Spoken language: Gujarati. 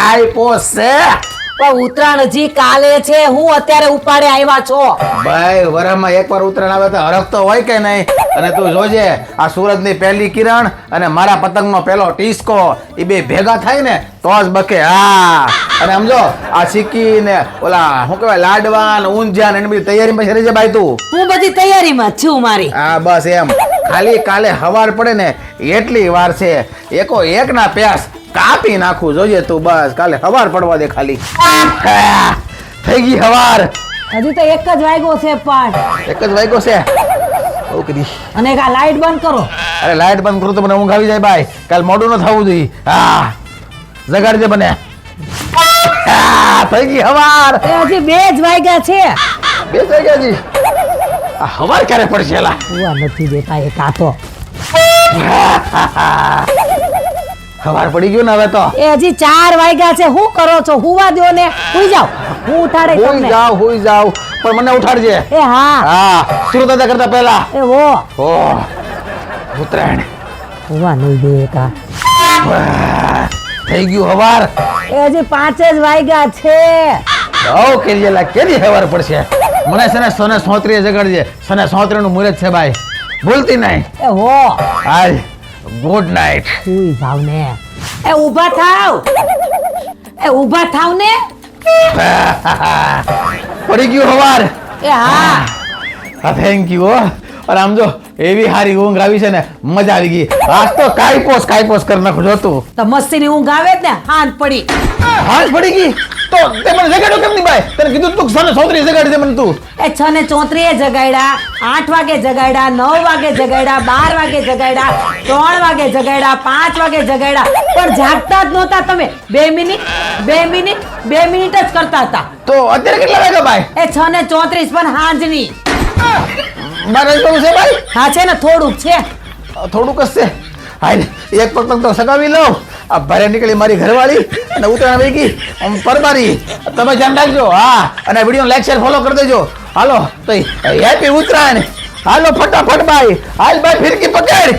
કાઈ પોસ છે પણ ઉત્તરાયણ હજી કાલે છે, હું અત્યારે ઉપાડે આવ્યા છો. ભાઈ વરસમાં એકવાર ઉત્તરાયણ આવે તો હરખ તો હોય કે નહીં. અને તું જોજે આ સૂરજની પહેલી કિરણ અને મારા પતંગનો પહેલો ટીસ્કો એ બે ભેગા થાય ને તો જ બકે. હા અને સમજો આ સિક્કી ને ઓલા શું કહેવાય લાડવા ને ઊંધિયા ને એની બધી તૈયારીમાં શરી છે ભાઈ તું. હું બધી તૈયારીમાં જ છું મારી. હા બસ એમ ખાલી કાલે હવાર પડે ને એટલી વાર છે. એકો એક ના પ્યાસ કાપી નાખું જોઈએ તું. બસ કાલે હવાર પડવા દે ખાલી. થઈ ગઈ હવાર. હજી તો એક જ વાગ્યો છે પણ. એક જ વાગ્યો છે. બહુ કરી. અને આ લાઈટ બંધ કરો. અરે લાઈટ બંધ કરું તો મને ઊંઘ આવી જાય ભાઈ. કાલ મોડું ન થવું જોઈએ. હા જગાડજે મને. થઈ ગઈ હવાર. એ હજી 2 જ વાગ્યા છે. 2 વાગ્યા જી. આ હવાર ક્યારે પડશે એલા? હુવા નથી દેતા એ કાતો. હવાર પડી ગયું ને હવે તો. એ હજી 4 વાગ્યા છે. શું કરો છો? હુવા દો ને. હુઈ જાવ. હું ઉઠાડે તમને. હુઈ જાવ પણ મને ઉઠાડજે. એ હા. હા સૂર્યોદય કરતા પહેલા. એ વો. ઓહ ઉત્તરાયણ. હુવા નહીં દેતા. થઈ ગયું હવાર. એ હજી 5 જ વાગ્યા છે. બહુ કેરીલા કેરી હવાર પડશે. મને છે ને સોને 34 જગાડજે. સોને 34 નું મુહૂર્ત છે ભાઈ. ભૂલતી નહીં. એ હો. હાલ ગુડ નાઇટ. સુઈ જાવ ને. એ ઊભા થાવ. એ ઊભા થાવ ને. પડી ગયું હવાર. એ હા. હા થેન્ક યુ હો. અને આમ જો એવી હારી ઊંઘ આવી છે ને મજા આવી ગઈ. આજ તો કાઈ પોસ કરી નાખું જોતું. તો મસ્તીની ઊંઘ આવે જ ને. હાંજ પડી. હાજ પડી ગઈ તો તે મને જગાડ્યો કેમ નહીં ભાઈ? તને કીધું તું સોને 34 જગાડી દે મને તું. એ 6 ને 34 જગાડ્યા, 8 વાગે જગાડ્યા, 9 વાગે જગાડ્યા, 12 વાગે જગાડ્યા, 3 વાગે જગાડ્યા, 5 વાગે જગાડ્યા, પણ જાગતા જ નહોતા તમે. 2 મિનિટ જ કરતા હતા. તો અત્યારે કેટલા વાગ્યા ભાઈ? એ 6 ને 34 પણ હાંજની. મારે તો છે ભાઈ. હા છે ને થોડુંક છે. થોડુંક જ છે. હાલ એક પતંગ તો સગાવી લઉં. આ ભારે નીકળી મારી ઘરવાળી અને ઉત્તરાયણ વહી ગઈ પરબારી. તમે ધ્યાન રાખજો. હા અને વિડીયો લાઈક શેર ફોલો કરી દેજો. હાલો તો હેપી ઉત્તરાયણ. હાલો ફટાફટ ભાઈ. હાલ ભાઈ ફિરકી પકડ.